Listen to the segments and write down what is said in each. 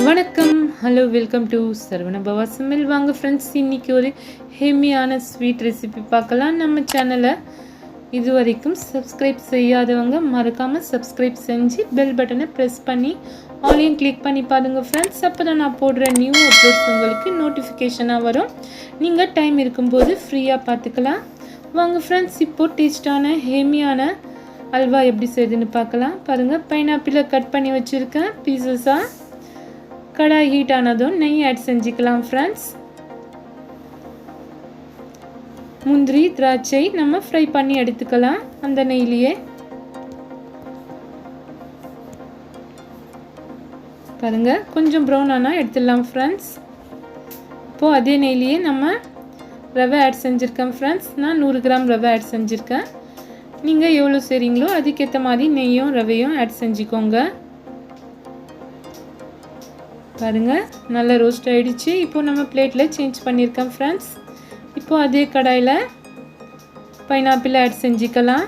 வணக்கம், hello, welcome to Saravana பவா சமையல். வாங்க ஃப்ரெண்ட்ஸ், இன்றைக்கி ஒரு ஹெமியான ஸ்வீட் ரெசிபி பார்க்கலாம். நம்ம சேனலை இது வரைக்கும் சப்ஸ்கிரைப் செய்யாதவங்க மறக்காமல் சப்ஸ்கிரைப் செஞ்சு பெல் பட்டனை ப்ரெஸ் பண்ணி ஆலையும் கிளிக் பண்ணி பாருங்கள் ஃப்ரெண்ட்ஸ். அப்போ தான் நான் போடுற நியூ அப்லோட்ஸ் உங்களுக்கு நோட்டிஃபிகேஷனாக வரும். நீங்கள் டைம் இருக்கும்போது ஃப்ரீயாக பார்த்துக்கலாம். வாங்க ஃப்ரெண்ட்ஸ், இப்போது டேஸ்டான ஹெமியான அல்வா எப்படி செய்யுதுன்னு பார்க்கலாம். பாருங்கள், பைனாப்பிளை கட் பண்ணி வச்சுருக்கேன் பீசஸாக. கடாய் ஹீட் ஆனதும் நெய் ஆட் செஞ்சுக்கலாம் ஃப்ரெண்ட்ஸ். முந்திரி திராட்சை நம்ம ஃப்ரை பண்ணி எடுத்துக்கலாம் அந்த நெய்லியே. பாருங்க, கொஞ்சம் ப்ரௌன் ஆனால் எடுத்துடலாம் ஃப்ரெண்ட்ஸ். இப்போது அதே நெய்லியே நம்ம ரவை ஆட் செஞ்சுருக்கேன் ஃப்ரெண்ட்ஸ். நான் 100 கிராம் ரவை ஆட் செஞ்சுருக்கேன். நீங்கள் எவ்வளோ செய்கிறீங்களோ அதுக்கேற்ற மாதிரி நெய்யும் ரவையும் ஆட் செஞ்சுக்கோங்க. பாருங்கள், நல்லா ரோஸ்ட் ஆகிடுச்சு. இப்போது நம்ம பிளேட்டில் சேஞ்ச் பண்ணியிருக்கேன் ஃப்ரெண்ட்ஸ். இப்போது அதே கடாயில் பைனாப்பிள் ஆட் செஞ்சுக்கலாம்.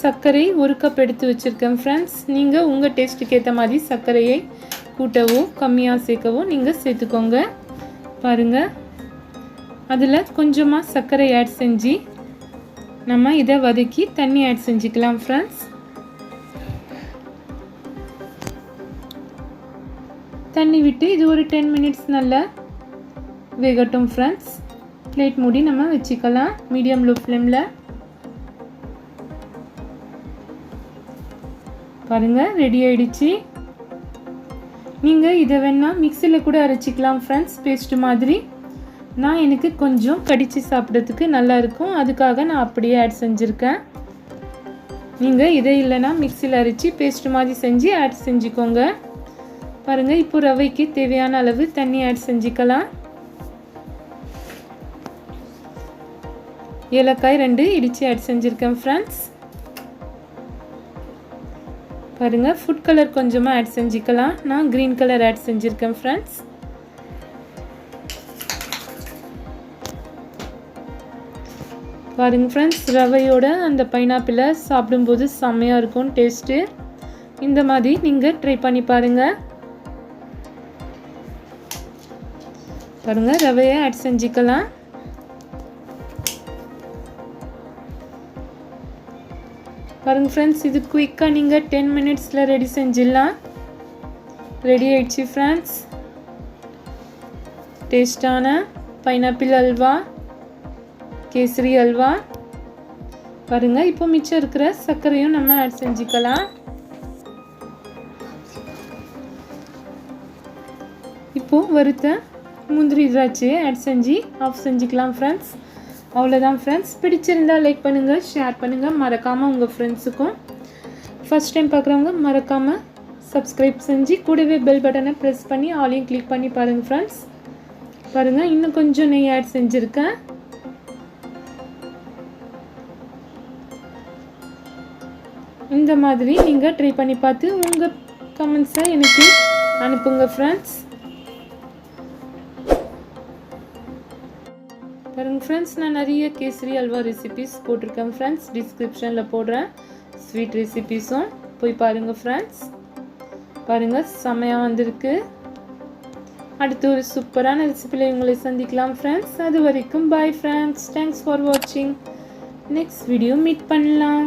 சர்க்கரை 1 கப் எடுத்து வச்சுருக்கேன் ஃப்ரெண்ட்ஸ். நீங்கள் உங்கள் டேஸ்ட்டுக்கு ஏற்ற மாதிரி சர்க்கரையை கூட்டவோ கம்மியாக சேர்க்கவோ நீங்கள் சேர்த்துக்கோங்க. பாருங்கள், அதில் கொஞ்சமாக சர்க்கரை ஆட் செஞ்சு நம்ம இதை வதக்கி தண்ணி ஆட் செஞ்சுக்கலாம் ஃப்ரெண்ட்ஸ். தண்ணி விட்டு இது ஒரு 10 மினிட்ஸ் நல்லா வேகட்டும் ஃப்ரெண்ட்ஸ். பிளேட் மூடி நம்ம வச்சுக்கலாம் மீடியம் லோ ஃப்ளேமில். பாருங்கள், ரெடி ஆயிடுச்சு. நீங்கள் இதை வேணால் மிக்சியில் கூட அரைச்சிக்கலாம் ஃப்ரெண்ட்ஸ், பேஸ்ட் மாதிரி. நான் எனக்கு கொஞ்சம் கடித்து சாப்பிட்றதுக்கு நல்லா இருக்கும், அதுக்காக நான் அப்படியே ஆட் செஞ்சுருக்கேன். நீங்கள் இதை இல்லைன்னா மிக்சியில் அரைச்சி பேஸ்ட் மாதிரி செஞ்சு ஆட் செஞ்சுக்கோங்க. பாருங்கள், இப்போ ரவைக்கு தேவையான அளவு தண்ணி ஆட் செஞ்சுக்கலாம். ஏலக்காய் 2 இடித்து ஆட் செஞ்சுருக்கேன் ஃப்ரெண்ட்ஸ். பாருங்கள், ஃபுட் கலர் கொஞ்சமாக ஆட் செஞ்சுக்கலாம். நான் க்ரீன் கலர் ஆட் செஞ்சுருக்கேன் ஃப்ரெண்ட்ஸ். பாருங்கள் ஃப்ரெண்ட்ஸ், ரவையோட அந்த பைனாப்பிளை சாப்பிடும்போது செம்மையாக இருக்கும் டேஸ்ட்டு. இந்த மாதிரி நீங்கள் ட்ரை பண்ணி பாருங்கள். பாருங்கள், ரவையை ஆட் செஞ்சுக்கலாம். பாருங்கள் ஃப்ரெண்ட்ஸ், இது குயிக்காக நீங்கள் 10 மினிட்ஸில் ரெடி செஞ்சிடலாம். ரெடி ஆயிடுச்சு ஃப்ரெண்ட்ஸ், டேஸ்டான பைனாப்பிள் அல்வா, கேசரி அல்வா. பாருங்கள், இப்போ மிச்சம் இருக்கிற சர்க்கரையும் நம்ம ஆட் செஞ்சுக்கலாம். இப்போது வறுத்த முந்திரி திராட்சையை ஆட் செஞ்சு ஆஃப் செஞ்சுக்கலாம் ஃப்ரெண்ட்ஸ். அவ்வளோதான் ஃப்ரெண்ட்ஸ். பிடிச்சிருந்தால் லைக் பண்ணுங்கள், ஷேர் பண்ணுங்கள். மறக்காமல் உங்கள் ஃப்ரெண்ட்ஸுக்கும், ஃபஸ்ட் டைம் பார்க்குறவங்க மறக்காமல் சப்ஸ்கிரைப் செஞ்சு கூடவே பெல் பட்டனை ப்ரெஸ் பண்ணி ஆலையும் கிளிக் பண்ணி பாருங்கள் ஃப்ரெண்ட்ஸ். பாருங்கள், இன்னும் கொஞ்சம் நெய் ஆட் செஞ்சுருக்கேன். இந்த மாதிரி நீங்கள் ட்ரை பண்ணி பார்த்து உங்கள் கமெண்ட்ஸை எனக்கு அனுப்புங்க ஃப்ரெண்ட்ஸ். பாருங்கள் ஃப்ரெண்ட்ஸ், நான் நிறைய கேசரி அல்வா ரெசிபிஸ் போட்டிருக்கேன் ஃப்ரெண்ட்ஸ். டிஸ்கிரிப்ஷனில் போடுறேன் ஸ்வீட் ரெசிபிஸும் போய் பாருங்கள் ஃப்ரெண்ட்ஸ். பாருங்கள், செம்மையாக வந்திருக்கு. அடுத்து ஒரு சூப்பரான ரெசிபியில் உங்களை சந்திக்கலாம் ஃப்ரெண்ட்ஸ். அது வரைக்கும் பாய் ஃப்ரெண்ட்ஸ். தேங்க்ஸ் ஃபார் வாட்சிங். நெக்ஸ்ட் வீடியோ மீட் பண்ணலாம்.